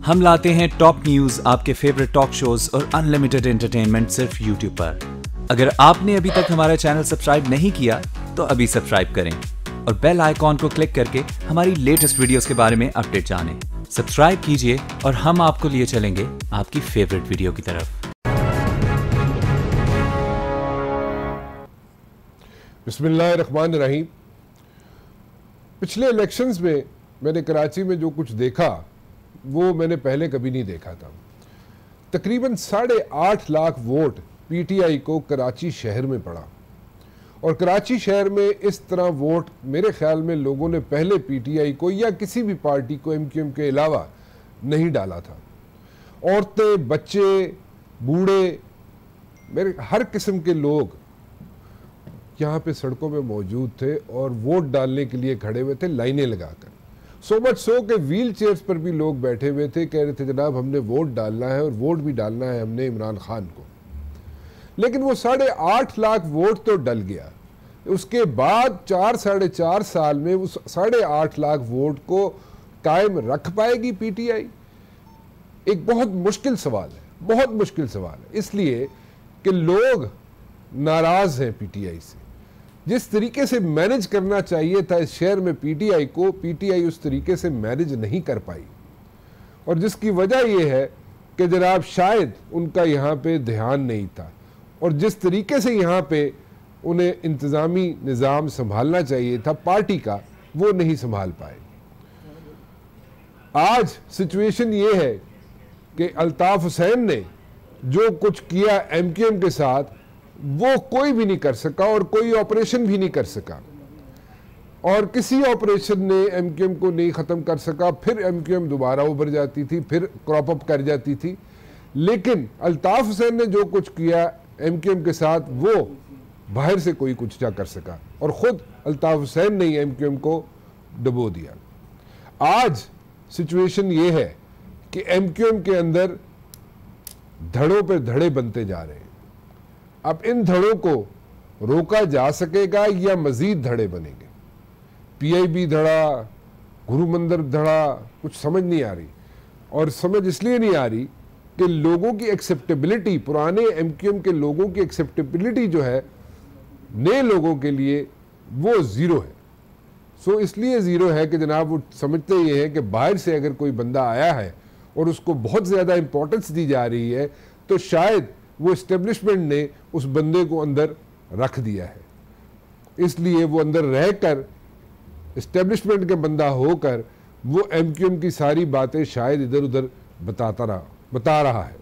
हम लाते हैं top news, आपके फेवरेट टॉक शोज और अनलिमिटेड एंटरटेनमेंट सिर्फ यूट्यूब पर। अगर आपने अभी तक हमारा चैनल सब्सक्राइब नहीं किया तो अभी सब्सक्राइब करें और बेल आइकॉन को क्लिक करके हमारी लेटेस्ट वीडियोस के बारे में अपडेट जानें। सब्सक्राइब कीजिए और हम आपको लिए चलेंगे आपकी फेवरेट वीडियो की तरफ। बिस्मिल्लाहिर्रहमानिर्रहीम। पिछले इलेक्शंस में मैंने कराची में जो कुछ देखा वो मैंने पहले कभी नहीं देखा था। तकरीबन 8.5 लाख वोट पीटीआई को कराची शहर में पड़ा और कराची शहर में इस तरह वोट मेरे ख्याल में लोगों ने पहले पीटीआई को या किसी भी पार्टी को एमक्यूएम के अलावा नहीं डाला था। औरतें, बच्चे, बूढ़े, मेरे हर किस्म के लोग यहाँ पे सड़कों में मौजूद थे और वोट डालने के लिए खड़े हुए थे लाइनें लगाकर। सो मच सो के व्हील चेयर्स पर भी लोग बैठे हुए थे, कह रहे थे जनाब हमने वोट डालना है और वोट भी डालना है हमने इमरान खान को। लेकिन वो 8.5 लाख वोट तो डल गया। उसके बाद 4-4.5 साल में उस 8.5 लाख वोट को कायम रख पाएगी पीटीआई? एक बहुत मुश्किल सवाल है, बहुत मुश्किल सवाल है, इसलिए कि लोग नाराज हैं पीटीआई से। जिस तरीके से मैनेज करना चाहिए था इस शहर में पीटीआई को, पीटीआई उस तरीके से मैनेज नहीं कर पाई और जिसकी वजह यह है कि जनाब शायद उनका यहाँ पे ध्यान नहीं था और जिस तरीके से यहाँ पे उन्हें इंतज़ामी निज़ाम संभालना चाहिए था पार्टी का, वो नहीं संभाल पाए। आज सिचुएशन ये है कि अल्ताफ हुसैन ने जो कुछ किया एमक्यूएम के साथ वो कोई भी नहीं कर सका और कोई ऑपरेशन भी नहीं कर सका और किसी ऑपरेशन ने एमक्यूएम को नहीं ख़त्म कर सका। फिर एमक्यूएम दोबारा उभर जाती थी, फिर क्रॉप अप कर जाती थी। लेकिन अल्ताफ हुसैन ने जो कुछ किया एमक्यूएम के साथ वो बाहर से कोई कुछ ना कर सका और ख़ुद अल्ताफ हुसैन ने एमक्यूएम को डुबो दिया। आज सिचुएशन ये है कि एमक्यूएम के अंदर धड़ों पर धड़े बनते जा रहे हैं। अब इन धड़ों को रोका जा सकेगा या मजीद धड़े बनेंगे? पीआईबी धड़ा, गुरु मंदिर धड़ा, कुछ समझ नहीं आ रही और समझ इसलिए नहीं आ रही कि लोगों की एक्सेप्टेबिलिटी, पुराने एमक्यूएम के लोगों की एक्सेप्टेबिलिटी जो है नए लोगों के लिए वो ज़ीरो है। सो इसलिए ज़ीरो है कि जनाब वो समझते ये हैं कि बाहर से अगर कोई बंदा आया है और उसको बहुत ज़्यादा इंपॉर्टेंस दी जा रही है तो शायद वो इस्टेब्लिशमेंट ने उस बंदे को अंदर रख दिया है, इसलिए वो अंदर रहकर इस्टेब्लिशमेंट के बंदा होकर वो एमक्यूएम की सारी बातें शायद इधर उधर बता रहा है।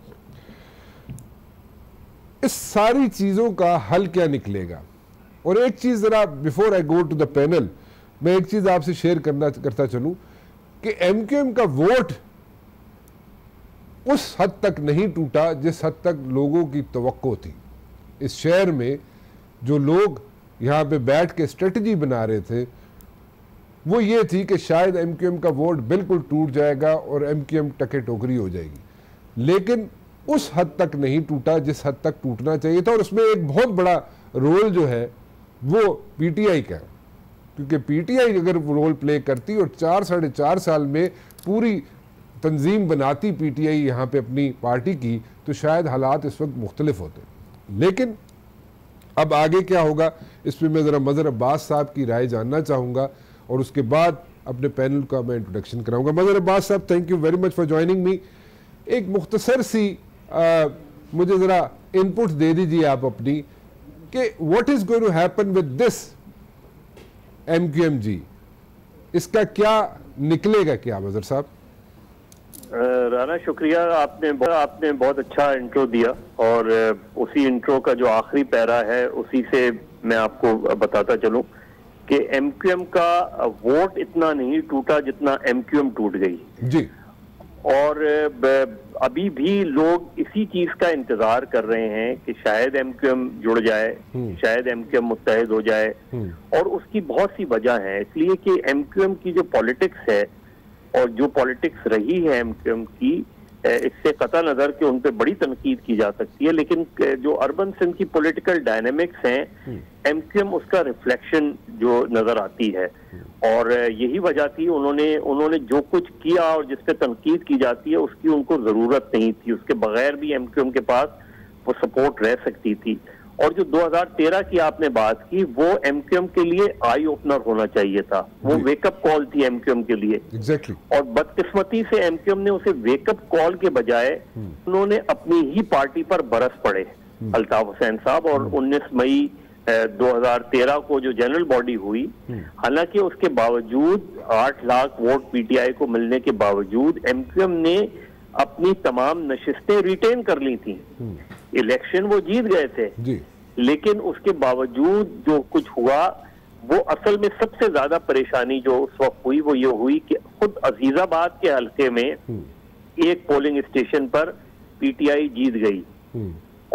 इस सारी चीज़ों का हल क्या निकलेगा? और एक चीज़ ज़रा before I go to the panel, मैं एक चीज़ आपसे शेयर करता चलूँ कि एमक्यूएम का वोट उस हद तक नहीं टूटा जिस हद तक लोगों की तवक्को थी। इस शहर में जो लोग यहाँ पे बैठ के स्ट्रेटजी बना रहे थे वो ये थी कि शायद एमक्यूएम का वोट बिल्कुल टूट जाएगा और एमक्यूएम टके टोकरी हो जाएगी, लेकिन उस हद तक नहीं टूटा जिस हद तक टूटना चाहिए था। और उसमें एक बहुत बड़ा रोल जो है वो पीटीआई का है, क्योंकि पीटीआई अगर रोल प्ले करती और 4-4.5 साल में पूरी तंजीम बनाती पीटीआई यहाँ पे अपनी पार्टी की तो शायद हालात इस वक्त मुख्तलिफ होते। लेकिन अब आगे क्या होगा इस पर मैं ज़रा मज़हर अब्बास साहब की राय जानना चाहूँगा और उसके बाद अपने पैनल का मैं इंट्रोडक्शन कराऊँगा। मज़हर अब्बास साहब, thank you very much for joining me. एक मुख्तसर सी मुझे ज़रा इनपुट दे दीजिए आप अपनी कि what is going to happen with this MQM ji, इसका क्या निकलेगा क्या मज़हर साहब? राना शुक्रिया, आपने बहुत अच्छा इंट्रो दिया और उसी इंट्रो का जो आखिरी पैरा है उसी से मैं आपको बताता चलूं कि एमक्यूएम का वोट इतना नहीं टूटा जितना एमक्यूएम टूट गई जी। और अभी भी लोग इसी चीज का इंतजार कर रहे हैं कि शायद एमक्यूएम जुड़ जाए, शायद एमक्यूएम मुत्तहिद हो जाए और उसकी बहुत सी वजह है। इसलिए कि एमक्यूएम की जो पॉलिटिक्स है और जो पॉलिटिक्स रही है एमक्यूएम की, इससे कतई नजर कि उन पे बड़ी तनकीद की जा सकती है, लेकिन जो अर्बन सिंध की पॉलिटिकल डायनेमिक्स हैं, एमक्यूएम उसका रिफ्लेक्शन जो नजर आती है। और यही वजह थी, उन्होंने जो कुछ किया और जिस पे तनकीद की जाती है उसकी उनको जरूरत नहीं थी, उसके बगैर भी एमक्यूएम के पास वो सपोर्ट रह सकती थी। और जो 2013 की आपने बात की, वो एमक्यूएम के लिए आई ओपनर होना चाहिए था, वो वेकअप कॉल थी एमक्यूएम के लिए। एग्जैक्टली। और बदकिस्मती से एमक्यूएम ने उसे वेकअप कॉल के बजाय उन्होंने अपनी ही पार्टी पर बरस पड़े अल्ताफ हुसैन साहब। और 19 मई 2013 को जो जनरल बॉडी हुई, हालांकि उसके बावजूद 8 लाख वोट पीटीआई को मिलने के बावजूद एमक्यूएम ने अपनी तमाम नशिस्तें रिटेन कर ली थी। इलेक्शन वो जीत गए थे जी। लेकिन उसके बावजूद जो कुछ हुआ, वो असल में सबसे ज्यादा परेशानी जो उस वक्त हुई वो ये हुई कि खुद अजीजाबाद के हल्के में एक पोलिंग स्टेशन पर पीटीआई जीत गई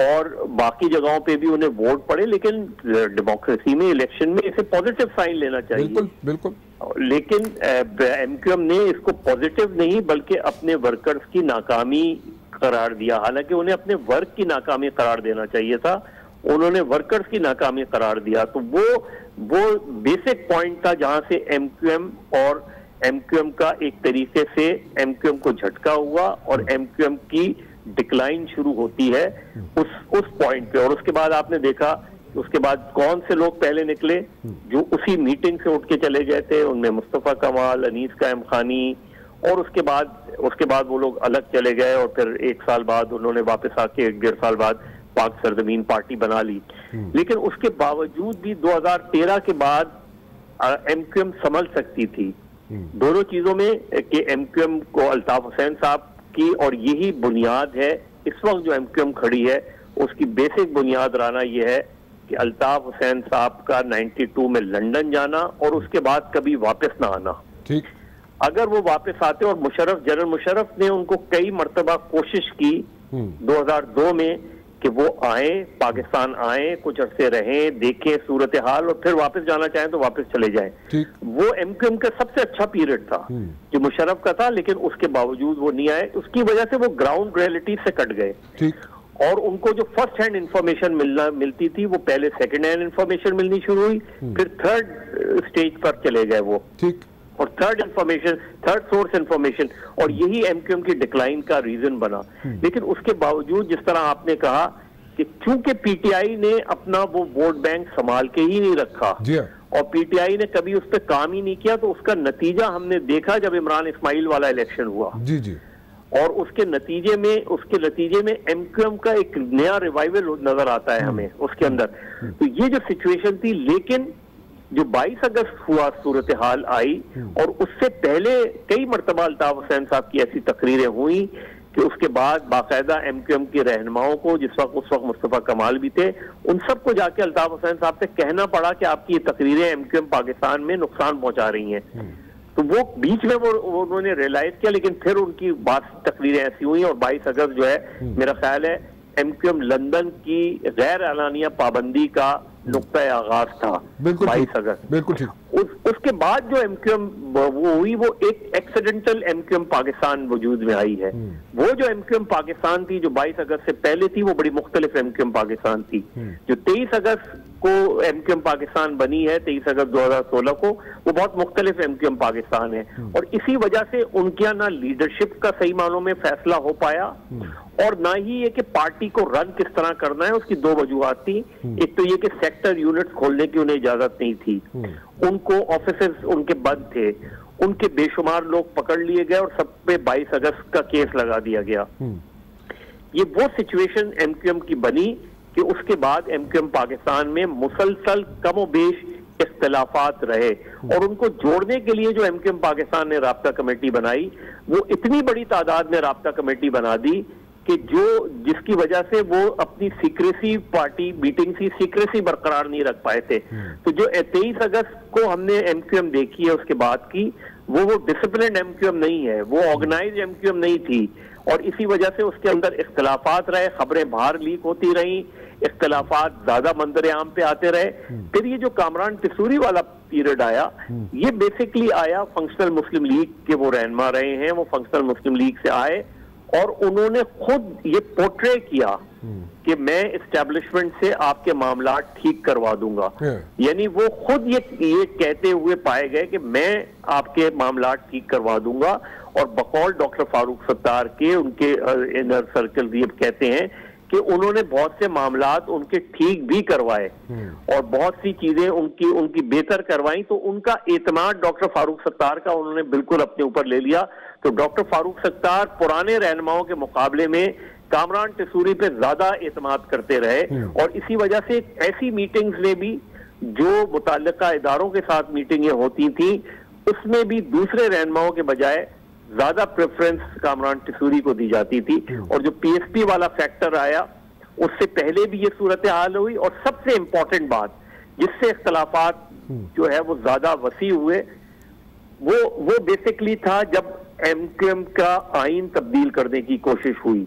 और बाकी जगहों पे भी उन्हें वोट पड़े। लेकिन डेमोक्रेसी में, इलेक्शन में इसे पॉजिटिव साइन लेना चाहिए। बिल्कुल बिल्कुल। लेकिन एमक्यूएम ने इसको पॉजिटिव नहीं बल्कि अपने वर्कर्स की नाकामी करार दिया। हालांकि उन्हें अपने वर्क की नाकामी करार देना चाहिए था, उन्होंने वर्कर्स की नाकामी करार दिया। तो वो बेसिक पॉइंट था जहां से एमक्यूएम का एक तरीके से एमक्यूएम को झटका हुआ और एमक्यूएम की डिक्लाइन शुरू होती है उस पॉइंट पे। और उसके बाद आपने देखा, उसके बाद कौन से लोग पहले निकले जो उसी मीटिंग से उठ के चले गए थे, उनमें मुस्तफा कमाल, अनीस कायम खानी, और उसके बाद वो लोग अलग चले गए और फिर 1 साल बाद उन्होंने वापस आके 1.5 साल बाद पाक सरजमीन पार्टी बना ली। लेकिन उसके बावजूद भी 2013 के बाद एमक्यूएम संभल सकती थी दोनों चीजों में कि एमक्यूएम को अल्ताफ हुसैन साहब की, और यही बुनियाद है इस वक्त जो एमक्यूएम खड़ी है उसकी बेसिक बुनियाद राना यह है कि अल्ताफ हुसैन साहब का 92 में लंदन जाना और उसके बाद कभी वापस ना आना। ठीक। अगर वो वापस आते, और जनरल मुशर्रफ ने उनको कई मर्तबा कोशिश की 2002 में कि वो आए, पाकिस्तान आए, कुछ अरसे रहें, देखें सूरत हाल और फिर वापस जाना चाहें तो वापस चले जाएं। वो एमक्यूएम का सबसे अच्छा पीरियड था जो मुशर्रफ का था, लेकिन उसके बावजूद वो नहीं आए। उसकी वजह से वो ग्राउंड रियलिटी से कट गए। ठीक। और उनको जो फर्स्ट हैंड इंफॉर्मेशन मिलती थी वो पहले सेकंड हैंड इंफॉर्मेशन मिलनी शुरू हुई, फिर थर्ड स्टेज पर चले गए वो। ठीक। और थर्ड सोर्स इंफॉर्मेशन, और यही एमक्यूएम की डिक्लाइन का रीजन बना। लेकिन उसके बावजूद जिस तरह आपने कहा कि चूंकि पीटीआई ने अपना वो वोट बैंक संभाल के ही नहीं रखा और पीटीआई ने कभी उस पर काम ही नहीं किया, तो उसका नतीजा हमने देखा जब इमरान इस्माइल वाला इलेक्शन हुआ। जी जी। और उसके नतीजे में एमक्यूएम का एक नया रिवाइवल नजर आता है हमें उसके अंदर। तो ये जो सिचुएशन थी, लेकिन जो 22 अगस्त हुआ सूरत हाल आई, और उससे पहले कई मरतबा अल्ताफ हुसैन साहब की ऐसी तकरीरें हुई कि उसके बाद बाकायदा एमक्यूएम के रहनुमाओं को, उस वक्त मुस्तफा कमाल भी थे, उन सबको जाके अल्ताफ हुसैन साहब से कहना पड़ा कि आपकी ये तकरीरें एमक्यूएम पाकिस्तान में नुकसान पहुंचा रही हैं। तो वो बीच में वो उन्होंने रियलाइज किया, लेकिन फिर उनकी बात तकरीरें ऐसी हुई और 22 अगस्त जो है, मेरा ख्याल है एमक्यूएम लंदन की गैर एलानिया पाबंदी का नुक्ता आगाज था 22 अगस्त। बिल्कुल ठीक। उसके बाद जो एमक्यूएम वो हुई, वो एक एक्सीडेंटल एमक्यूएम पाकिस्तान वजूद में आई है। वो जो एमक्यूएम पाकिस्तान थी जो 22 अगस्त से पहले थी, वो बड़ी मुख्तलिफ एमक्यूएम पाकिस्तान थी। जो 23 अगस्त को एमक्यूएम पाकिस्तान बनी है, 23 अगस्त 2016 को, वो बहुत मुख्तलिफ एमक्यूएम पाकिस्तान है। और इसी वजह से उनके यहाँ ना लीडरशिप का सही मानों में फैसला हो पाया और ना ही ये कि पार्टी को रन किस तरह करना है। उसकी 2 वजूहात थी। एक तो ये कि सेक्टर यूनिट्स खोलने की उन्हें इजाजत नहीं थी, उनको ऑफिसेज उनके बंद थे, उनके बेशुमार लोग पकड़ लिए गए और सब पे 22 अगस्त का केस लगा दिया गया। ये वो सिचुएशन एमक्यूएम की बनी कि उसके बाद एमक्यूएम पाकिस्तान में मुसलसल कमोबेश इख्तिलाफात रहे, और उनको जोड़ने के लिए जो एमक्यूएम पाकिस्तान ने राब्ता कमेटी बनाई, वो इतनी बड़ी तादाद में राब्ता कमेटी बना दी कि जिसकी वजह से वो अपनी सीक्रेसी, पार्टी मीटिंग की सीक्रेसी बरकरार नहीं रख पाए थे। तो जो 23 अगस्त को हमने एमक्यूएम देखी है उसके बाद की, वो डिसिप्लिन एमक्यूएम नहीं है, वो ऑर्गेनाइज एमक्यूएम नहीं थी, और इसी वजह से उसके अंदर इख्तिलाफात रहे, खबरें बाहर लीक होती रही, इख्तिलाफात ज्यादा मंजर आम पे आते रहे। फिर ये जो कामरान पिसूरी वाला पीरियड आया, ये बेसिकली आया फंक्शनल मुस्लिम लीग के वो रहनुमा रहे हैं, वो फंक्शनल मुस्लिम लीग से आए और उन्होंने खुद ये पोर्ट्रे किया कि मैं एस्टेब्लिशमेंट से आपके मामला ठीक करवा दूंगा। यानी वो खुद ये कहते हुए पाए गए कि मैं आपके मामला ठीक करवा दूंगा, और बकौल डॉक्टर फारूक सत्तार के उनके इनर सर्कल ये कहते हैं कि उन्होंने बहुत से मामलात उनके ठीक भी करवाए और बहुत सी चीजें उनकी बेहतर करवाई। तो उनका एतमाद डॉक्टर फारूक सत्तार का उन्होंने बिल्कुल अपने ऊपर ले लिया। तो डॉक्टर फारूक सत्तार पुराने रहनुमाओं के मुकाबले में कामरान टसूरी पे ज्यादा एतमाद करते रहे, और इसी वजह से ऐसी मीटिंग्स में भी जो मुतल्लिका इदारों के साथ मीटिंगें होती थी उसमें भी दूसरे रहनुमाओं के बजाय ज्यादा प्रेफरेंस कामरान टसूरी को दी जाती थी। और जो पीएसपी वाला फैक्टर आया उससे पहले भी ये सूरत हाल हुई। और सबसे इंपॉर्टेंट बात जिससे इख्तलाफात जो है वो ज्यादा वसी हुए वो बेसिकली था जब एमक्यूएम का आइन तब्दील करने की कोशिश हुई,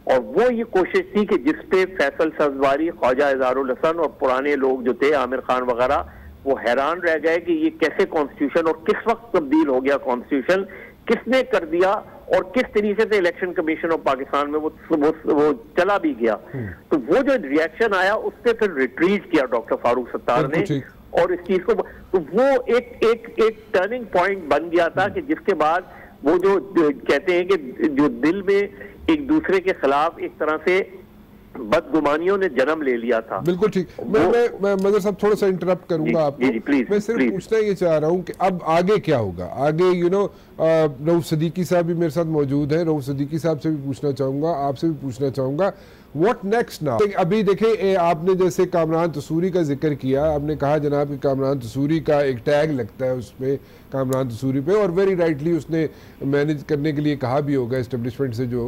और वो ये कोशिश थी कि जिसपे फैसल सब्जवारी, ख्वाजा इज़हारुल हसन और पुराने लोग जो थे आमिर खान वगैरह वो हैरान रह गए कि ये कैसे कॉन्स्टिट्यूशन और किस वक्त तब्दील हो गया कॉन्स्टिट्यूशन, किसने कर दिया और किस तरीके से इलेक्शन कमीशन ऑफ पाकिस्तान में वो चला भी गया। तो वो जो रिएक्शन आया उससे फिर रिट्रीट किया डॉक्टर फारूक सत्तार ने, और इस चीज को तो वो एक टर्निंग पॉइंट बन गया था कि जिसके बाद वो जो कहते हैं कि जो दिल में एक दूसरे के खिलाफ एक तरह से बदगुमानियों ने जन्म ले लिया था। बिल्कुल ठीक। मैं मदर साहब थोड़ा सा इंटरप्ट करूंगा आपको। मैं सिर्फ पूछना ये चाह रहा हूं कि अब आगे क्या होगा। आगे रऊफ सदीकी साहब भी मेरे साथ मौजूद हैं। रऊफ सदीकी साहब से भी पूछना चाहूंगा, आपसे भी पूछना चाहूंगा, व्हाट नेक्स्ट नाउ। अभी देखिए आपने जैसे कामरान तसूरी का जिक्र किया, आपने कहा जनाब कि कामरान तसूरी का एक टैग लगता है उसमें कामरान तसूरी पे, और वेरी राइटली उसने मैनेज करने के लिए कहा भी होगा इस्टेब्लिशमेंट से जो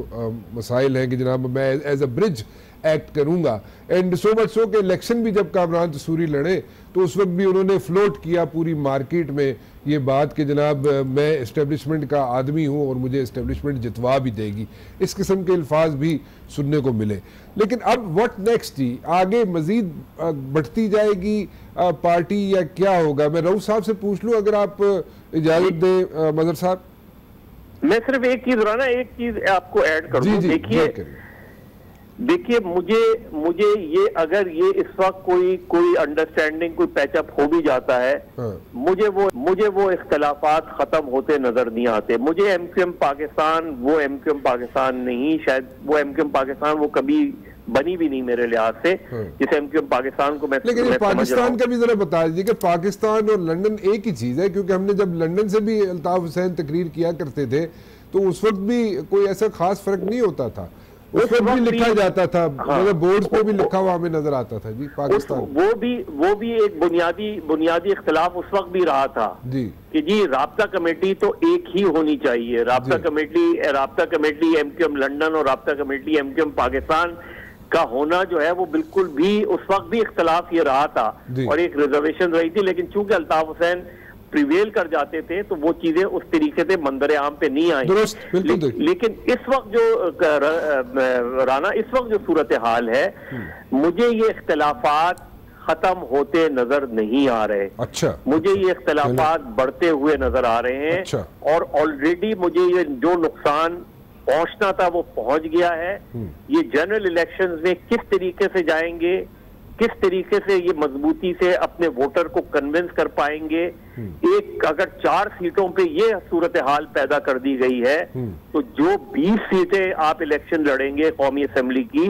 मसाइल हैं कि जनाब मैं एज अ ब्रिज एक्ट करूंगा। एंड सो मच सो कि इलेक्शन भी जब कामरान तसूरी लड़े तो उस वक्त भी उन्होंने फ्लोट किया पूरी मार्केट में ये बात कि जनाब मैं इस्टेब्लिशमेंट का आदमी हूँ और मुझे इस्टेब्लिशमेंट जितवा भी देगी। इस किस्म के अल्फाज भी सुनने को मिले। लेकिन अब व्हाट नेक्स्ट जी, आगे मजीद बढ़ती जाएगी पार्टी या क्या होगा? मैं रऊफ साहब से पूछ लूँ अगर आप इजाजत दें मदर साहब। मैं सिर्फ एक चीज आपको ऐड कर दूं। देखिए मुझे ये अगर ये इस वक्त कोई अंडरस्टैंडिंग कोई पैचअप हो भी जाता है, मुझे वो इख्तलाफात खत्म होते नजर नहीं आते। मुझे एमक्यूएम पाकिस्तान वो एमक्यूएम पाकिस्तान नहीं, शायद वो एमक्यूएम पाकिस्तान वो कभी बनी भी नहीं मेरे लिहाज से जिस एमक्यूएम पाकिस्तान को मैं लेकिन पाकिस्तान का भी जरा बता दीजिए कि पाकिस्तान और लंदन एक ही चीज है, क्योंकि हमने जब लंदन से भी अल्ताफ हुसैन तकरीर किया करते थे तो उस वक्त भी कोई ऐसा खास फर्क नहीं होता था। उस वक्त भी लिखा जाता था, मतलब बोर्ड्स पे भी लिखा हुआ हमें नजर आता था जी पाकिस्तान। वो भी एक बुनियादी इख्तिलाफ उस वक्त भी रहा था जी कि जी राब्ता कमेटी तो एक ही होनी चाहिए। राब्ता कमेटी एमक्यूएम लंदन और राब्ता कमेटी एमक्यूएम पाकिस्तान का होना जो है वो बिल्कुल भी उस वक्त भी इख्तिलाफ ये रहा था और एक रिजर्वेशन रही थी। लेकिन चूंकि अल्ताफ हुसैन प्रिवेल कर जाते थे तो वो चीजें उस तरीके से मंदरे आम पे नहीं आई। लेकिन इस वक्त जो सूरत हाल है, मुझे ये इख्तिलाफात खत्म होते नजर नहीं आ रहे। अच्छा, मुझे ये इख्तिलाफात बढ़ते हुए नजर आ रहे हैं। अच्छा। और ऑलरेडी मुझे ये जो नुकसान पहुंचना था वो पहुंच गया है। ये जनरल इलेक्शंस में किस तरीके से जाएंगे, किस तरीके से ये मजबूती से अपने वोटर को कन्विंस कर पाएंगे। एक अगर 4 सीटों पे ये सूरत हाल पैदा कर दी गई है तो जो 20 सीटें आप इलेक्शन लड़ेंगे कौमी असेंबली की,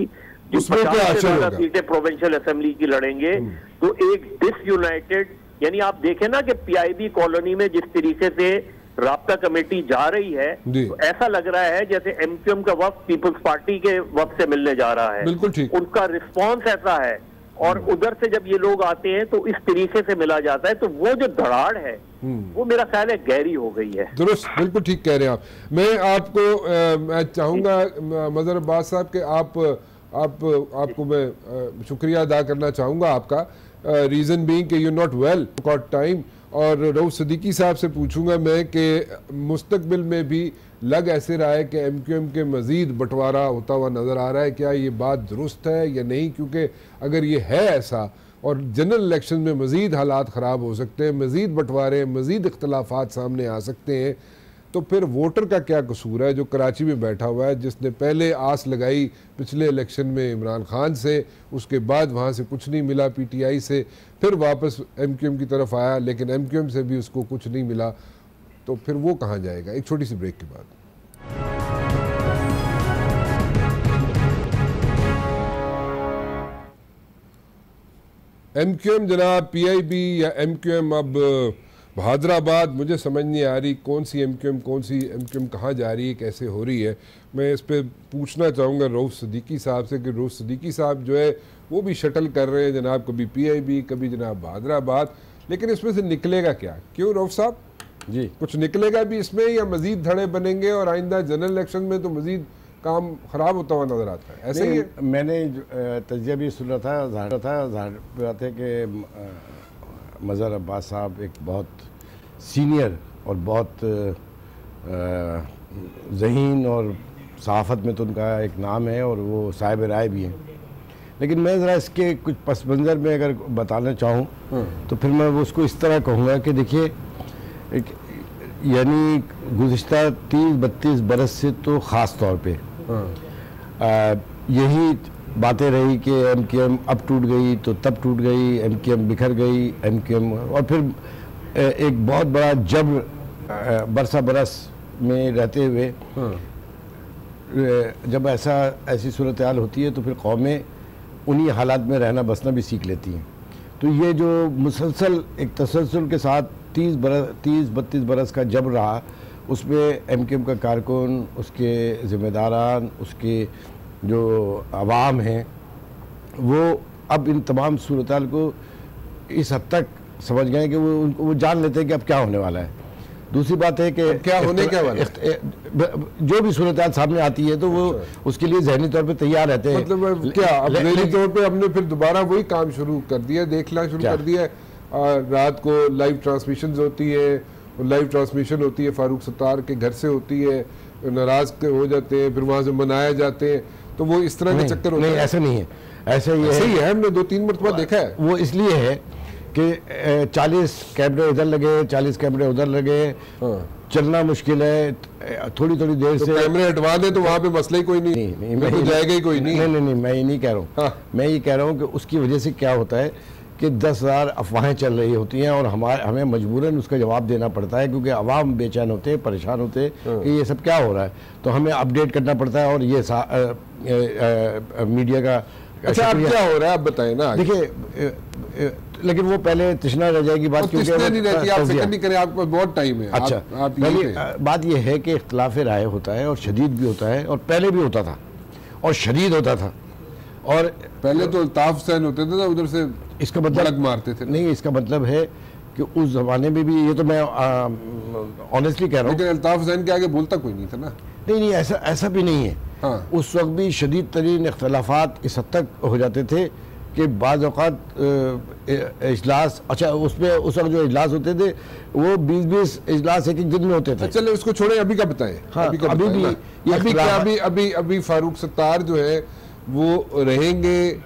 जो 50 से ज्यादा सीटें प्रोविंशियल असेंबली की लड़ेंगे, तो एक डिसयूनाइटेड, यानी आप देखें ना कि पीआईबी कॉलोनी में जिस तरीके से राब्ता कमेटी जा रही है तो ऐसा लग रहा है जैसे एमक्यूएम का वफ्द पीपल्स पार्टी के वफ्द से मिलने जा रहा है। बिल्कुल ठीक। उनका रिस्पॉन्स ऐसा है और उधर से जब ये लोग आते हैं तो इस तरीके से मिला जाता है, तो वो जो धड़ाड़ है वो मेरा ख्याल है गहरी हो गई है। दुरुस्त, बिल्कुल ठीक कह रहे हैं आप। मैं आपको मैं चाहूंगा मदर अब्बास साहब के आपको मैं शुक्रिया अदा करना चाहूंगा आपका, रीजन बीइंग कि you not well got time. और रऊफ सदीकी साहब से पूछूंगा मैं कि मुस्तकबिल में भी लग ऐसे रहा है कि एमक्यूएम के मज़ीद बंटवारा होता हुआ नज़र आ रहा है, क्या ये बात दुरुस्त है या नहीं? क्योंकि अगर ये है ऐसा और जनरल इलेक्शन में मज़ीद हालात ख़राब हो सकते हैं, मज़ीद बंटवारे, मज़ीद इख्तलाफात सामने आ सकते हैं, तो फिर वोटर का क्या कसूर है जो कराची में बैठा हुआ है, जिसने पहले आस लगाई पिछले इलेक्शन में इमरान खान से, उसके बाद वहाँ से कुछ नहीं मिला PTI से, फिर वापस MQM की तरफ आया लेकिन MQM से भी उसको कुछ नहीं मिला, तो फिर वो कहाँ जाएगा। एक छोटी सी ब्रेक के बाद। MQM जनाब, PIB या MQM, अब हैदराबाद मुझे समझ नहीं आ रही कौन सी MQM कहाँ जा रही है, कैसे हो रही है। मैं इस पे पूछना चाहूँगा रऊफ सिद्दीकी साहब से कि रऊफ सिद्दीकी साहब जो है वो भी शटल कर रहे हैं जनाब, कभी PIB कभी जनाब हैदराबाद, लेकिन इसमें से निकलेगा क्या? क्यों रऊफ साहब जी, कुछ निकलेगा भी इसमें या मजीद धड़े बनेंगे और आइंदा जनरल इलेक्शन में तो मजीद काम ख़राब होता हुआ नज़र आता है? ऐसे ही है? मैंने तजिया भी सुना था, ज़ाहिर बात है कि मज़हर अब्बास साहब एक बहुत सीनियर और बहुत ज़हीन और सहाफ़त में तो उनका एक नाम है और वो साहिब राय भी हैं, लेकिन मैं ज़रा इसके कुछ पस मंज़र में अगर बताना चाहूँ तो फिर मैं उसको इस तरह कहूँगा कि देखिए, यानी गुज़िश्ता 30-32 बरस से तो ख़ास तौर पे यही बातें रही कि MQM अब टूट गई तो तब टूट गई, MQM बिखर गई, MQM, और फिर एक बहुत बड़ा जबर बरसा बरस में रहते हुए जब ऐसी सूरत हाल होती है तो फिर कौमें उन्हीं हालात में रहना बसना भी सीख लेती हैं। तो ये जो मुसलसल एक तसलसल के साथ 30-32 बरस का जब रहा, उसमें MQM का कारकुन, उसके ज़िम्मेदारान, उसके जो अवाम हैं, वो अब इन तमाम सूरत हाल को इस हद तक समझ गए कि वो जान लेते हैं कि अब क्या होने वाला है। दूसरी बात है कि क्या होने क्या वाला जो भी सूरत हाल सामने आती है तो वो उसके लिए जहनी तौर पे तैयार रहते हैं। मतलब क्या अब जहनी तौर पे हमने फिर दोबारा वही काम शुरू कर दिया, देखना शुरू कर दिया। रात को लाइव ट्रांसमिशन होती है, लाइव ट्रांसमिशन होती है फारूक सत्तार के घर से होती है, नाराज हो जाते हैं, फिर वहाँ से मनाए जाते हैं, तो वो इस तरह के चक्कर होते हैं। ऐसा नहीं है, ऐसे ही है, हमने 2-3 मरतबा देखा है। वो इसलिए है कि 40 कैमरे इधर लगे, 40 कैमरे उधर लगे, चलना मुश्किल है, थोड़ी देर से कैमरे हटवा दें तो वहाँ पे मसला ही कोई नहीं, मैं तो जाएगा ही कोई नहीं। नहीं, मैं ये नहीं कह रहा हूँ, मैं ये कह रहा हूँ कि उसकी वजह से क्या होता है कि 10,000 अफवाहें चल रही होती हैं और हमें मजबूरन उसका जवाब देना पड़ता है, क्योंकि अवाम बेचैन होते हैं, परेशान होते हैं कि ये सब क्या हो रहा है, तो हमें अपडेट करना पड़ता है। और ये मीडिया का अच्छा क्या हो रहा है आप बताएं ना। देखिए, लेकिन वो पहले तृष्णा रह जाएगी बात, क्योंकि नहीं रहती, आप फिक्र नहीं करें, आपको बहुत टाइम है। अच्छा, पहली बात ये है कि इख्तिलाफ राय होता है और शदीद भी होता है, और पहले भी होता था और शदीद होता था। और पहले तो अल्ताफ हुसैन होते थे ना, उधर से इसका मतलब मारते थे। नहीं, इसका मतलब है कि उस जमाने में भी, ये तो मैं ऑनेस्टली कह रहा हूँ, लेकिन अल्ताफ हुसैन के आगे बोलता कोई नहीं था ना। नहीं, ऐसा भी नहीं है। हाँ। उस वक्त भी शदीद तरीन इख्तलाफात इस हद तक हो जाते थे कि बाज़ औक़ात इजलास, अच्छा उसमें उस वक्त जो इजलास होते थे वो 20-20 इजलास एक दिन में होते थे। चलो उसको छोड़े, अभी का बताएं। हाँ, अभी फारूक सत्तार जो है वो रहेंगे,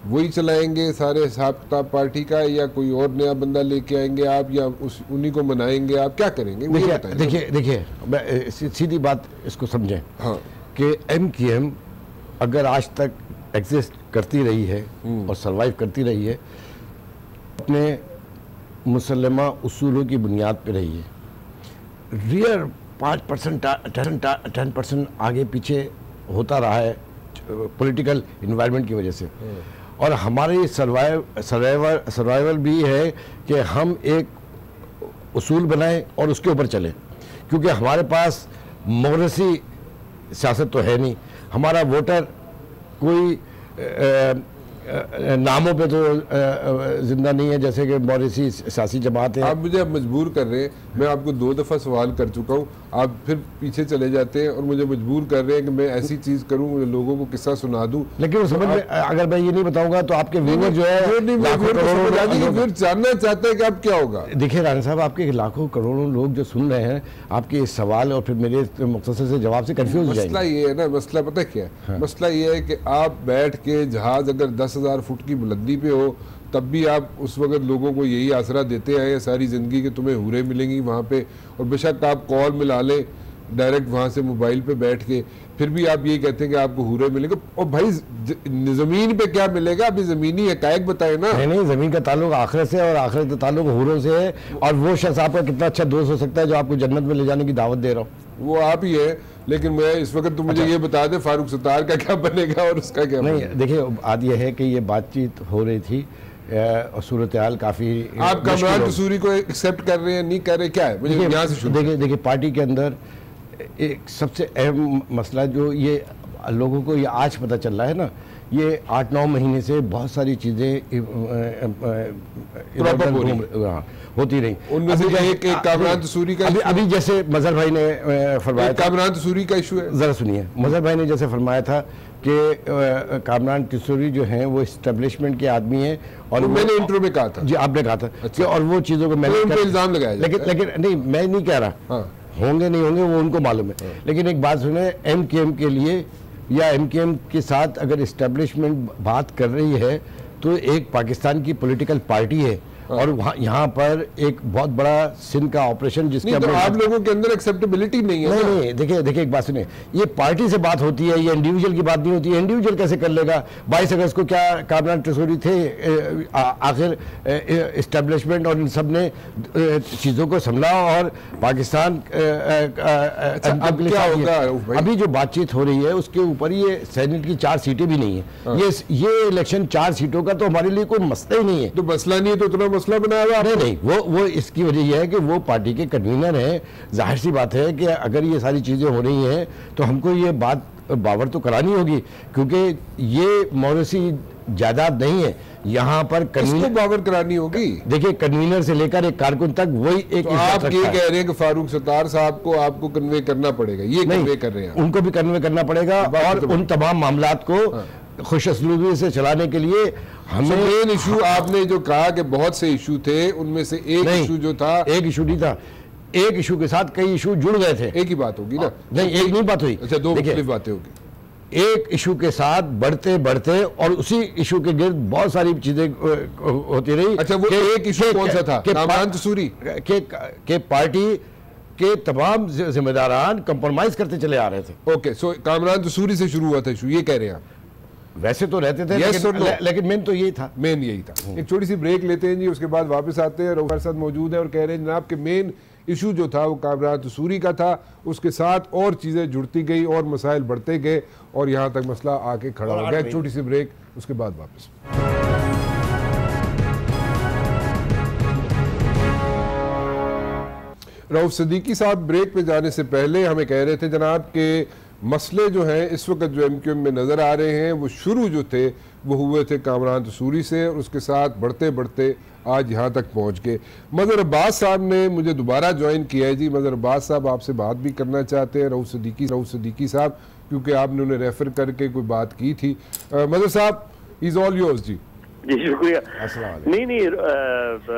वही चलाएंगे सारे हिसाब किताब पार्टी का, या कोई और नया बंदा लेके आएंगे आप, या उन्हीं को मनाएंगे आप, क्या करेंगे? देखिए सीधी बात इसको समझें। हाँ। कि MQM अगर आज तक एग्जिस्ट करती रही है और सरवाइव करती रही है, अपने मुसल्लमा उसूलों की बुनियाद पे रही है। रियर 5% 10% आगे पीछे होता रहा है पॉलिटिकल इन्वायरमेंट की वजह से, और हमारी सर्वाइवल भी है कि हम एक उसूल बनाएं और उसके ऊपर चलें, क्योंकि हमारे पास मोरेसी सियासत तो है नहीं। हमारा वोटर कोई नामों पे तो जिंदा नहीं है, जैसे कि मॉरिसी सियासी जमात है। आप मुझे मजबूर कर रहे हैं, मैं आपको 2 दफ़ा सवाल कर चुका हूँ, आप फिर पीछे चले जाते हैं और मुझे मजबूर कर रहे हैं कि मैं ऐसी चीज़ करूँ, लोगों को किस्सा सुना दूँ। लेकिन समझ में, अगर मैं ये नहीं बताऊंगा तो आपके व्यूअर जो है फिर जानना चाहते हैं कि अब क्या होगा। देखिए राना साहब, आपके लाखों करोड़ों लोग जो सुन रहे हैं आपके इस सवाल और फिर मेरे मुख्तसर से जवाब से कंफ्यूज हो जाएंगे। मसला ये है ना, मसला पता क्या है? मसला ये है कि आप बैठ के जहाज अगर 10,000 फुट की बुलंदी पे हो तब भी आप उस वक्त लोगों को यही आसरा देते आए सारी ज़िंदगी कि तुम्हें हूरें मिलेंगी वहाँ पे, और बेशक आप कॉल मिला लें डायरेक्ट वहाँ से मोबाइल पे बैठ के, फिर भी आप यही कहते हैं कि आपको हूरे मिलेंगे। और भाई ज़मीन पे क्या मिलेगा, अभी ज़मीनी हकायक बताए ना। नहीं, ज़मीन का ताल्लुक आखिरत से और आखिरत का ताल्लुक हूरों से है। और वो शख्स आपका कितना अच्छा दोस्त हो सकता है जो आपको जन्नत में ले जाने की दावत दे रहा हूँ, वो आप ही है। लेकिन मैं इस वक्त तो मुझे ये बता दे फारूक सत्तार का क्या बनेगा और उसका क्या नहीं बनेगा? देखिए, बात यह है कि ये बातचीत हो रही थी और सूरत हाल काफ़ी, आप कामरान तसूरी को एक्सेप्ट कर रहे हैं, नहीं कर रहे, क्या है? मुझे यहाँ से शुरू देखिए पार्टी के अंदर एक सबसे अहम मसला जो ये लोगों को ये आज पता चल रहा है ना, ये 8-9 महीने से बहुत सारी चीज़ें होती रही। उनमें से एक कामरान तसूरी का अभी जैसे मजहर भाई ने फरमाया, कामरान तसूरी का इशू है। ज़रा सुनिए, मजहर भाई ने जैसे फरमाया था कि कामरान तसूरी जो हैं वो इस्टेब्लिशमेंट के आदमी हैं, और मैंने इंट्रो में कहा था। जी, आपने कहा था। अच्छा। और वो चीज़ों को मैंने इल्ज़ाम लगाया, लेकिन नहीं, मैं नहीं कह रहा होंगे नहीं होंगे, वो उनको मालूम है। लेकिन एक बात सुने, MKM के लिए या MKM के साथ अगर इस्टेब्लिशमेंट बात कर रही है तो एक पाकिस्तान की पॉलिटिकल पार्टी है, और वहाँ यहाँ पर एक बहुत बड़ा सिंध का ऑपरेशन जिसके तो आप लोगों के अंदर एक्सेप्टेबिलिटी नहीं है। नहीं, देखिए एक बात सुनिए, ये पार्टी से बात होती है, ये इंडिविजुअल की बात नहीं होती है। इंडिविजुअल कैसे कर लेगा? 22 अगस्त को क्या कामरान तसूरी थे? आखिर इस्टेब्लिशमेंट और इन सब ने चीज़ों को संभला और पाकिस्तान अब क्या होगा? अभी जो बातचीत हो रही है उसके ऊपर ये सेनेट की 4 सीटें भी नहीं है। ये इलेक्शन 4 सीटों का तो हमारे लिए कोई मसला ही नहीं है। तो मसला नहीं है तो इतना मसला बनाया हुआ? नहीं, वो इसकी वजह यह है कि वो पार्टी के कन्वीनर हैं। जाहिर सी बात है कि अगर ये सारी चीज़ें हो रही हैं तो हमको ये बात बावर तो करानी होगी, क्योंकि ये मौरूसी जायदाद नहीं है। यहाँ पर किसको बावर करानी होगी? देखिए, कन्वीनर से लेकर एक कारकुन तक वही एक। तो आप ये कह रहे हैं कि फारूक सत्तार साहब को आपको कन्वे करना पड़ेगा, ये कन्वे कर रहे हैं? उनको भी कन्वे करना पड़ेगा, और उन तमाम मामलात को खुशअस्लूबी से चलाने के लिए हमें मेन इशू आपने जो कहा कि बहुत से इशू थे, उनमें से एक इशू जो था, एक इशू नहीं था, एक इशू के साथ कई इशू जुड़ गए थे। एक ही बात होगी ना? नहीं, एक नहीं बात हुई। अच्छा, 2 मुख्तलिफ बातें होगी। एक इशू के साथ बढ़ते बढ़ते और उसी इशू के गिर्द बहुत सारी चीजें होती रही। अच्छा, वो एक इशू कौन सा था? कामरान तसूरी के पार्टी के तमाम जिम्मेदारान कंप्रोमाइज करते चले आ रहे थे। ओके, सो कामरान तसूरी से शुरू हुआ था इशू, ये कह रहे हैं आप? वैसे तो रहते थे, लेकिन मेन तो यही था। मेन यही था। एक छोटी सी ब्रेक लेते हैं जी, उसके बाद वापस आते हैं। हमारे साथ मौजूद है और कह रहे हैं जनाब कि मेन इशू जो था वो कामरान तसूरी का था, उसके साथ और चीज़ें जुड़ती गई और मसाइल बढ़ते गए और यहाँ तक मसला आके खड़ा हो गया। एक छोटी सी ब्रेक, उसके बाद वापस। रऊफ सिद्दीकी साहब ब्रेक पे जाने से पहले हमें कह रहे थे जनाब के मसले जो हैं इस वक्त जो MKM में नज़र आ रहे हैं वो शुरू जो थे वो हुए थे कामरान तसूरी से, और उसके साथ बढ़ते बढ़ते आज यहाँ तक पहुँच गए। मज़हर अब्बास साहब ने मुझे दोबारा ज्वाइन किया है जी। मज़हर अब्बास साहब आपसे बात भी करना चाहते हैं, रऊफ सिद्दीकी साहब, क्योंकि आपने उन्हें रेफ़र करके कोई बात की थी। मज़हर साहब, इज़ ऑल योर्स जी। जी शुक्रिया। नहीं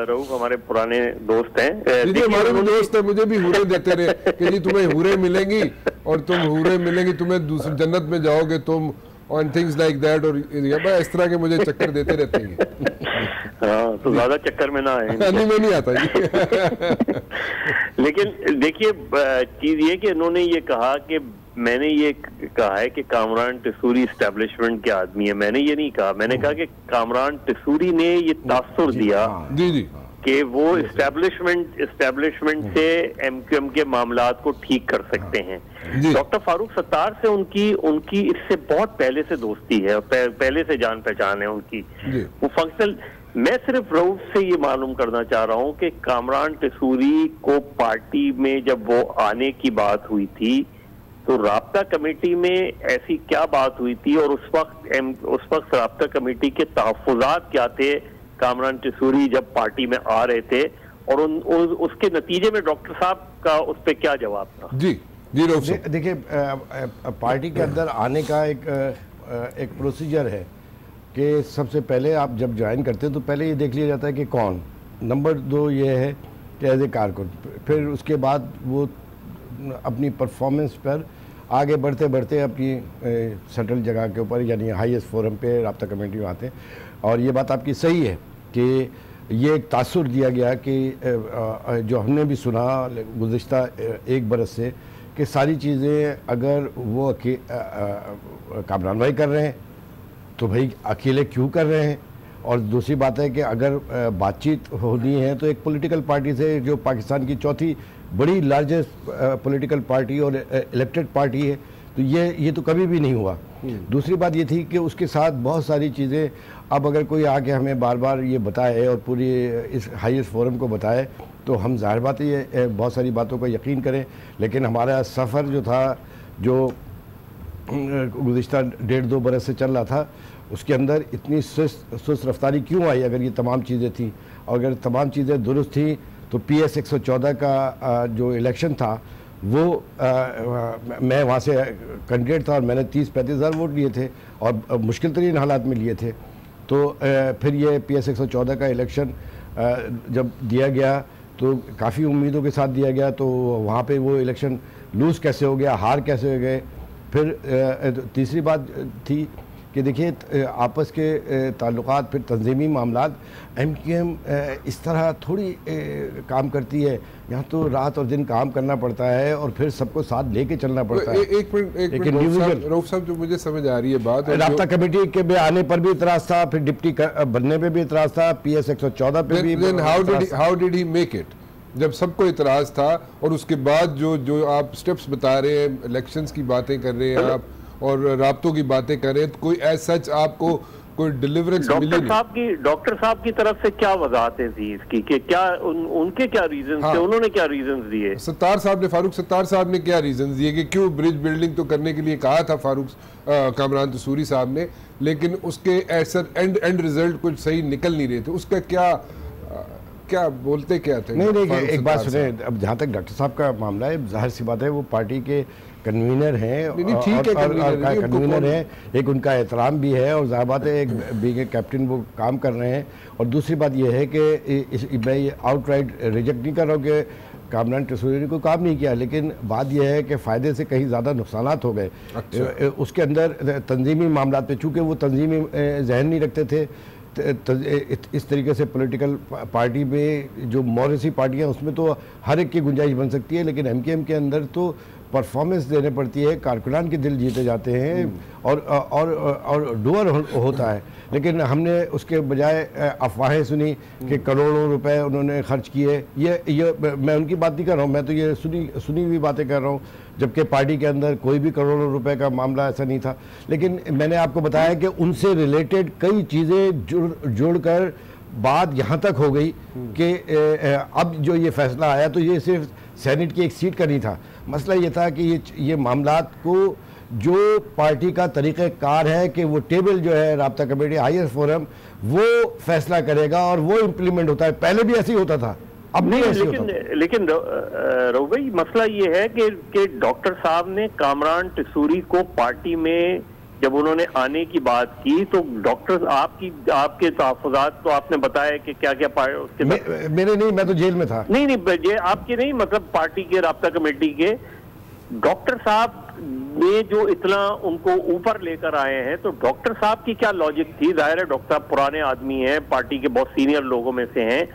रऊफ हमारे पुराने दोस्त हैं। हमारे भी दोस्त हैं, मुझे भी हूरे देते रहे कि जी तुम्हें हूरे मिलेंगी और तुम हूरे मिलेंगी, तुम्हें दूसरी जन्नत में जाओगे तुम, और थिंग्स लाइक दैट, और इस तरह के मुझे चक्कर देते रहते हैं। हाँ, तो ज्यादा चक्कर में ना आए। नहीं, मैं नहीं आता जी। लेकिन देखिए, चीज ये कि इन्होंने ये कहा कि मैंने ये कहा है कि कामरान तसूरी इस्टेब्लिशमेंट के आदमी है। मैंने ये नहीं कहा। मैंने कहा कि कामरान तसूरी ने ये तासुर दिया जी कि वो इस्टेब्लिशमेंट से MKM के मामलात को ठीक कर सकते हैं। डॉक्टर फारूक सत्तार से उनकी इससे बहुत पहले से दोस्ती है, पहले से जान पहचान है उनकी। वो फंक्शनल। मैं सिर्फ रऊफ से ये मालूम करना चाह रहा हूँ कि कामरान तसूरी को पार्टी में जब वो आने की बात हुई थी तो राब्ता कमेटी में ऐसी क्या बात हुई थी, और उस वक्त राब्ता कमेटी के तहफ़्फ़ुज़ात क्या थे कामरान तसूरी जब पार्टी में आ रहे थे, और उसके नतीजे में डॉक्टर साहब का उस पर क्या जवाब था? जी देखिए, पार्टी के अंदर आने का एक प्रोसीजर है कि सबसे पहले आप जब ज्वाइन करते हैं तो पहले ये देख लिया जाता है कि कौन। नंबर 2 ये है कि एज ए कारकुन, फिर उसके बाद वो अपनी परफॉर्मेंस पर आगे बढ़ते बढ़ते अपनी सेटल जगह के ऊपर यानी हाईएस्ट फोरम पे राब्ता कमेटी में आते हैं। और ये बात आपकी सही है कि ये एक तासुर दिया गया कि जो हमने भी सुना गुज़िश्ता एक बरस से कि सारी चीज़ें अगर वो कामरान भाई कर रहे हैं तो भाई अकेले क्यों कर रहे हैं। और दूसरी बात है कि अगर बातचीत होनी है तो एक पॉलिटिकल पार्टी से, जो पाकिस्तान की चौथी बड़ी लार्जेस्ट पॉलिटिकल पार्टी और इलेक्टेड पार्टी है, तो ये तो कभी भी नहीं हुआ। दूसरी बात ये थी कि उसके साथ बहुत सारी चीज़ें, अब अगर कोई आके हमें बार बार ये बताए और पूरी इस हाईएस्ट फोरम को बताए तो हम ज़ाहिर बात है ये बहुत सारी बातों का यकीन करें। लेकिन हमारा सफ़र जो था, जो गुज़िश्ता 1.5-2 बरस से चल रहा था, उसके अंदर इतनी सुस्त रफ्तारी क्यों आई? अगर ये तमाम चीज़ें थी और अगर तमाम चीज़ें दुरुस्त थी तो PS 114 का जो इलेक्शन था वो मैं वहाँ से कैंडिडेट था और मैंने 30-35 हज़ार वोट लिए थे और मुश्किल तरीन हालात में लिए थे। तो फिर ये PS 114 का इलेक्शन जब दिया गया तो काफ़ी उम्मीदों के साथ दिया गया, तो वहाँ पे वो इलेक्शन लूज़ कैसे हो गया, हार कैसे हो गए। फिर तीसरी बात थी कि देखिए आपस के ताल्लुकात, फिर तंजीमी मामलात, MQM इस तरह थोड़ी काम करती है। यहाँ तो रात और दिन काम करना पड़ता है और फिर सबको साथ लेके चलना पड़ता है। एक मिनट रऊफ साहब, जो मुझे समझ आ रही है बात, राब्ता कमेटी के भी आने पर भी इतराज़ था, फिर डिप्टी बनने पे भी इतराज़ था, PS 114 पे भी। How did he make it? जब सबको इतराज़ था और उसके बाद जो आप स्टेप्स बता रहे हैं, इलेक्शंस की बातें कर रहे हैं आप और राब्तों की बातें कर रहे हैं, तो कोई एज सच आपको कोई डिलीवरेंस मिली नहीं? डॉक्टर साहब की तरफ से क्या वजाहतें थी इसकी कि क्या उनके क्या रीजन थे, उन्होंने क्या रीजन दिए? फारूक सत्तार साहब ने क्या रीजन दिए कि क्यों ब्रिज बिल्डिंग तो करने के लिए कहा था कामरान तसूरी साहब ने, लेकिन उसके ऐसा एंड रिजल्ट कुछ सही निकल नहीं रहे थे? उसका क्या बोलते क्या थे? नहीं, एक बात सुने, अब जहाँ तक डॉक्टर साहब का मामला है, जाहिर सी बात है वो पार्टी के कन्वीनर हैं और कन्वीनर हैं, एक उनका एहतराम भी है और ज़ाहिर बात है एक बीइंग ए कैप्टन वो काम कर रहे हैं। और दूसरी बात ये है कि मैं ये आउटराइट रिजेक्ट नहीं कर रहा हूँ कि कामरान तसूरी ने कोई काम नहीं किया, लेकिन बात यह है कि फ़ायदे से कहीं ज़्यादा नुकसानात हो गए। अच्छा। उसके अंदर तंजीमी मामला पे, चूँकि वो तंजीमी जहन नहीं रखते थे, इस तरीके से पॉलिटिकल पार्टी में जो मॉरिसी पार्टियां, उसमें तो हर एक की गुंजाइश बन सकती है, लेकिन MQM के अंदर तो परफॉर्मेंस देने पड़ती है, कारकुनान के दिल जीते जाते हैं और डुअर होता है। लेकिन हमने उसके बजाय अफवाहें सुनी कि करोड़ों रुपए उन्होंने खर्च किए। ये मैं उनकी बात नहीं कर रहा हूँ, मैं तो ये सुनी हुई बातें कर रहा हूँ, जबकि पार्टी के अंदर कोई भी करोड़ों रुपए का मामला ऐसा नहीं था। लेकिन मैंने आपको बताया कि उनसे रिलेटेड कई चीज़ें जुड़कर बात यहाँ तक हो गई कि अब जो ये फैसला आया तो ये सिर्फ सेनेट की एक सीट का नहीं था। मसला ये था कि ये मामलात को जो पार्टी का तरीक़ेकार है कि वो टेबल जो है राब्ता कमेटी हाईएस्ट फोरम वो फैसला करेगा और वो इम्प्लीमेंट होता है। पहले भी ऐसे ही होता था, अब नहीं ऐसे होता। लेकिन रऊफ भाई, मसला ये है कि डॉक्टर साहब ने कामरान तसूरी को पार्टी में जब उन्होंने आने की बात की तो डॉक्टर आपके तहफ़्फ़ुज़ात तो आपने बताया कि क्या उसके मेरे नहीं, मैं तो जेल में था। नहीं ये आपके नहीं, मतलब पार्टी के राब्ता कमेटी के डॉक्टर साहब ने जो इतना उनको ऊपर लेकर आए हैं, तो डॉक्टर साहब की क्या लॉजिक थी? जाहिर है डॉक्टर साहब पुराने आदमी हैं, पार्टी के बहुत सीनियर लोगों में से हैं,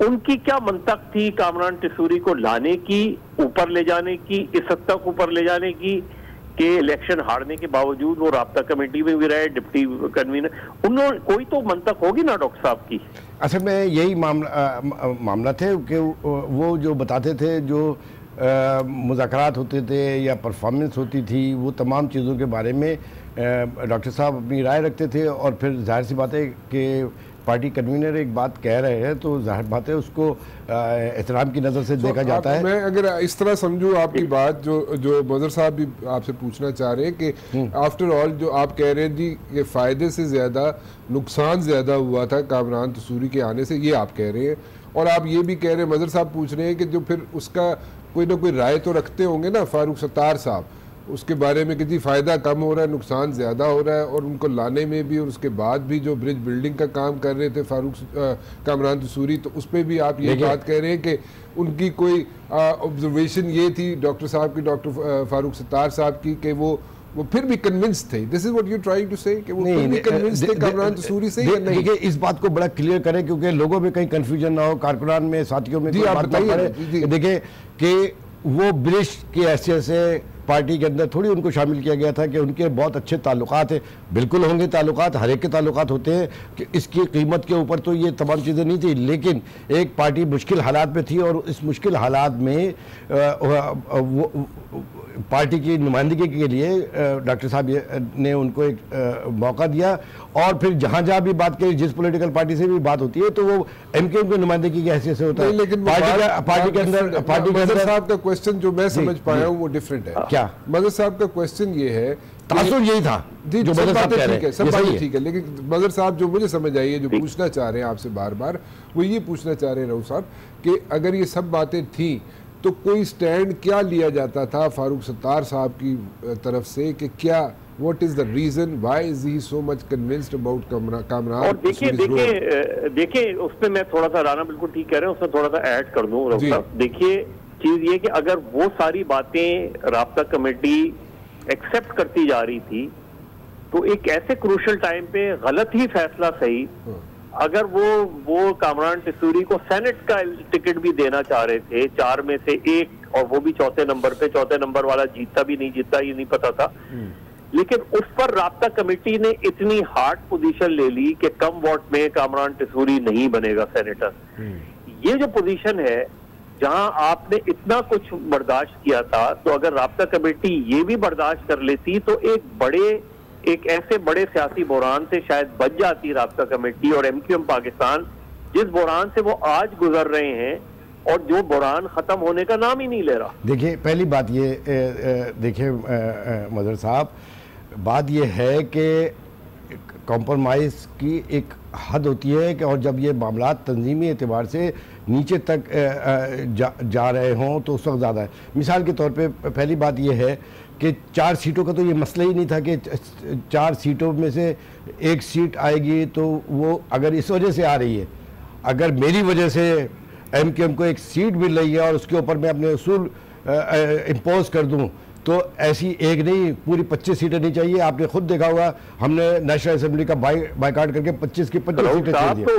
उनकी क्या मंतक थी कामरान तसूरी को लाने की, ऊपर ले जाने की, इस हद तक ऊपर ले जाने की कि इलेक्शन हारने के बावजूद वो राब्ता कमेटी में भी रहे, डिप्टी कन्वीनर, उन्होंने कोई तो मंतक होगी ना डॉक्टर साहब की? असल में यही मामला थे कि वो जो बताते थे, जो मुज़ाकरात होते थे या परफॉर्मेंस होती थी, वो तमाम चीज़ों के बारे में डॉक्टर साहब अपनी राय रखते थे। और फिर जाहिर सी बात है कि पार्टी कन्वीनर एक बात कह रहे हैं तो जाहिर बात है उसको एहतराम की नज़र से देखा जाता है। मैं अगर इस तरह समझूँ आपकी बात, जो मज़र साहब भी आपसे पूछना चाह रहे हैं कि आफ्टर ऑल जो आप कह रहे हैं जी ये फ़ायदे से ज़्यादा नुकसान ज़्यादा हुआ था कामरान तसूरी के आने से, ये आप कह रहे हैं। और आप ये भी कह रहे हैं, मज़र साहब पूछ रहे हैं कि जो फिर उसका कोई ना कोई राय तो रखते होंगे ना फारूक सत्तार साहब, उसके बारे में कि जी फ़ायदा कम हो रहा है, नुकसान ज़्यादा हो रहा है, और उनको लाने में भी और उसके बाद भी जो ब्रिज बिल्डिंग का काम कर रहे थे कामरान तसूरी, तो उस पर भी आप ये बात कह रहे हैं कि उनकी कोई ऑब्जर्वेशन ये थी डॉक्टर साहब की, डॉक्टर फारूक सत्तार साहब की, कि वो वो फिर भी कन्विंस थे। This is what you trying to say कि वो फिर भी कन्विंस थे कामरान तसूरी से या नहीं? देखिए इस बात को बड़ा क्लियर करें क्योंकि लोगों में कहीं कंफ्यूजन ना हो, कारकुनान में, साथियों में कोई बात ना पड़े। देखिए कि वो ब्रिटिश की हैसियत से पार्टी के अंदर थोड़ी उनको शामिल किया गया था कि उनके बहुत अच्छे ताल्लुकात हैं। बिल्कुल होंगे ताल्लुकात, हर एक के ताल्लुकात होते हैं कि इसकी कीमत के ऊपर तो ये तमाम चीज़ें नहीं थी, लेकिन एक पार्टी मुश्किल हालात में थी और इस मुश्किल हालात में वो पार्टी की नुमाइंदगी के लिए डॉक्टर साहब ने उनको एक मौका दिया। और फिर जहाँ जहाँ भी बात करी, जिस पॉलिटिकल पार्टी से भी बात होती है तो वो एमकेएम की नुमाइंदगी की हैसियत से होता है। लेकिन पार्टी के अंदर साहब का क्वेश्चन जो मैं समझ पाया हूँ वो डिफरेंट है। क्या मदर साहब का क्वेश्चन ये है, तासुर यही था जो मदर साहब कह रहे हैं, सब बातें ठीक है, लेकिन मदर साहब जो मुझे समझ आई है, जो पूछना चाह रहे हैं आपसे बार बार, वो ये पूछना चाह रहे हैं रऊफ साहब कि अगर ये सब बातें थी तो कोई स्टैंड क्या लिया जाता था फारूक सत्तार साहब की तरफ से कि क्या what is the reason, why is he so much convinced about Kamran? और देखिए उसमें मैं थोड़ा सा, राना बिल्कुल ठीक कह रहे हैं, उसमें थोड़ा सा ऐड कर दूं रऊफ साहब। देखिए चीज ये कि अगर वो सारी बातें राब्ता कमेटी एक्सेप्ट करती जा रही थी तो एक ऐसे क्रूशल टाइम पे गलत ही फैसला सही, अगर वो कामरान तसूरी को सेनेट का टिकट भी देना चाह रहे थे, 4 में से 1, और वो भी चौथे नंबर पे, चौथे नंबर वाला जीतता भी नहीं जीतता ये नहीं पता था, लेकिन उस पर राब्ता कमेटी ने इतनी हार्ड पोजीशन ले ली कि कम वोट में कामरान तसूरी नहीं बनेगा सेनेटर। ये जो पोजीशन है जहां आपने इतना कुछ बर्दाश्त किया था, तो अगर राब्ता कमेटी ये भी बर्दाश्त कर लेती तो एक ऐसे बड़े सियासी बुहरान से शायद बच जाती राब्ता कमेटी और एमक्यूएम पाकिस्तान, जिस बुहरान से वो आज गुजर रहे हैं और जो बुहरान खत्म होने का नाम ही नहीं ले रहा। देखिए पहली बात ये देखिए मदर साहब, बात ये है कि कॉम्प्रोमाइज़ की एक हद होती है कि और जब ये मामला तंजीमी एतबार से नीचे तक जा रहे हों तो उस वक्त ज़्यादा है। मिसाल के तौर पे पहली बात ये है कि 4 सीटों का तो ये मसला ही नहीं था कि 4 सीटों में से 1 सीट आएगी, तो वो अगर इस वजह से आ रही है, अगर मेरी वजह से एमक्यूएम को 1 सीट मिल रही है और उसके ऊपर मैं अपने उसूल इम्पोज कर दूं, तो ऐसी एक नहीं पूरी 25 सीटें नहीं चाहिए। आपने खुद देखा होगा, हमने नेशनल असेंबली का बाइकाट करके 25 की 25 सीटें चाहिए। तो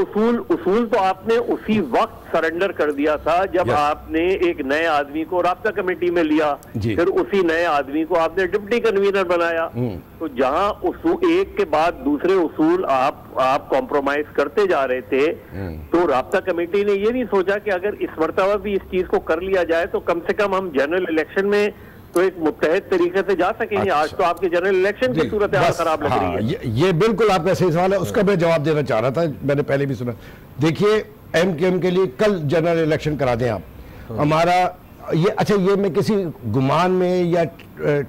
उसूल तो आपने उसी वक्त सरेंडर कर दिया था जब आपने एक नए आदमी को राब्ता कमेटी में लिया, फिर उसी नए आदमी को आपने डिप्टी कन्वीनर बनाया। तो जहां उसूल एक के बाद दूसरे उसूल आप कॉम्प्रोमाइज करते जा रहे थे, तो राब्ता कमेटी ने ये नहीं सोचा कि अगर इस मर्तबा भी इस चीज को कर लिया जाए तो कम से कम हम जनरल इलेक्शन में तो एक मुत्तहिद तरीके से जा सकेंगे। आज तो आपके जनरल इलेक्शन की सूरत हाल खराब लग रही है। ये बिल्कुल आपका सही सवाल है, उसका मैं जवाब देना चाह रहा था, मैंने पहले भी सुना। देखिए एमक्यूएम के लिए कल जनरल इलेक्शन करा दें आप, हमारा ये, अच्छा ये मैं किसी गुमान में या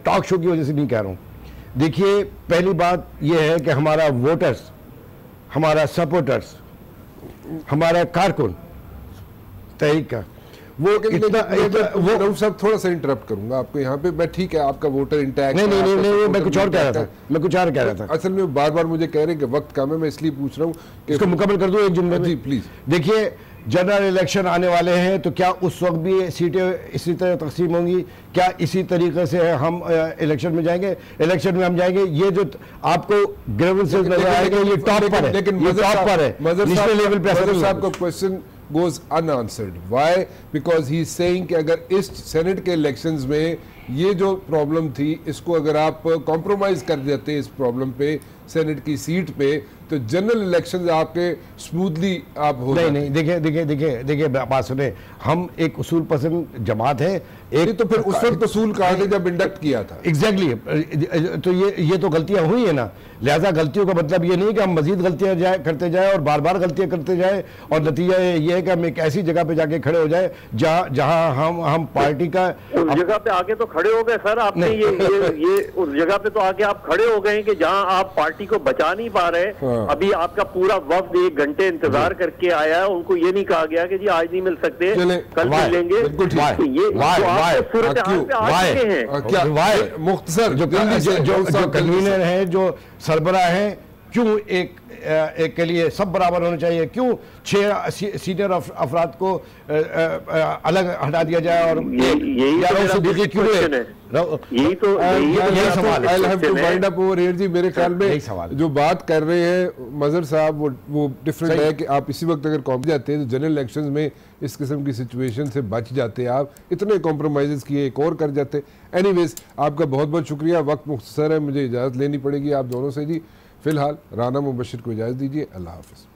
टॉक शो की वजह से नहीं कह रहा हूँ। देखिए पहली बात ये है कि हमारा वोटर्स, हमारा सपोर्टर्स, हमारा कारकुन तहरीक का वो वो सब थोड़ा सा इंटरप्ट करूंगा आपको यहाँ पे। मैं ठीक है, आपका वोटर इंटैक्ट नहीं, मैं कुछ और कह रहा था, असल में बार बार मुझे कह रहे हैं कि वक्त कम है, मैं इसलिए पूछ रहा हूँ कि इसको मुकम्मल कर दूं एक जुमले में। जी प्लीज। देखिए जनरल इलेक्शन आने वाले हैं, तो क्या उस वक्त भी सीटें इसी तरह तकसीम होंगी? क्या इसी तरीके से हम इलेक्शन में जाएंगे? इलेक्शन में हम जाएंगे, ये जो आपको ग्रेवेंसेस नजर आएंगे ये टॉप पर है, लेकिन टॉप पर है, नेशनल लेवल पे। साहब का question goes unanswered. Why? Because he is saying कि अगर इस सेनेट के इलेक्शंस में ये जो प्रॉब्लम थी, इसको अगर आप कॉम्प्रोमाइज कर देते इस प्रॉब्लम पे, सेनेट की सीट पे, तो जनरल इलेक्शंस आपके स्मूथली आप हो नहीं। देखिए बात सुने, हम एक उसूल पसंद जमात है, एक तो फिर उस वक्त उसूल कहा था जब इंडक्ट किया था। एग्जैक्टली तो ये तो गलतियां हुई है ना, लिहाजा गलतियों का मतलब ये नहीं कि हम मजीद गलतियां करते जाए और बार बार गलतियां करते जाए, और नतीजा ये है कि हम एक ऐसी जगह पे जाके खड़े हो जाए जहां हम पार्टी का उस जगह पे आके तो खड़े हो गए सर आपने। ये उस जगह पे तो आके आप खड़े हो गए कि जहां आप पार्टी को बचा नहीं पा रहे। अभी आपका पूरा वफ्द 1 घंटे इंतजार करके आया है, उनको ये नहीं कहा गया कि जी आज नहीं मिल सकते, कल मिल लेंगे। मुख्तसर जो कन्वीनर हैं, जो सरबराह हैं, क्यों एक के लिए सब बराबर होने चाहिए, क्यों 6 सीनियर अफराद को अलग हटा दिया जाए और यही क्यों यही सवाल है। जी मेरे ख्याल में जो बात कर रहे हैं मजहर साहब वो डिफरेंट है कि आप इसी वक्त अगर कॉम्प जाते हैं तो जनरल इलेक्शंस में इस किस्म की सिचुएशन से बच जाते हैं, आप इतने कॉम्प्रोमाइज़ किए एक और कर जाते। एनीवेज आपका बहुत बहुत शुक्रिया, वक्त मुख्तसर है, मुझे इजाज़त लेनी पड़ेगी आप दोनों से जी। फिलहाल राना मुबशिर को इजाज़त दीजिए, अल्लाह हाफ़िज़।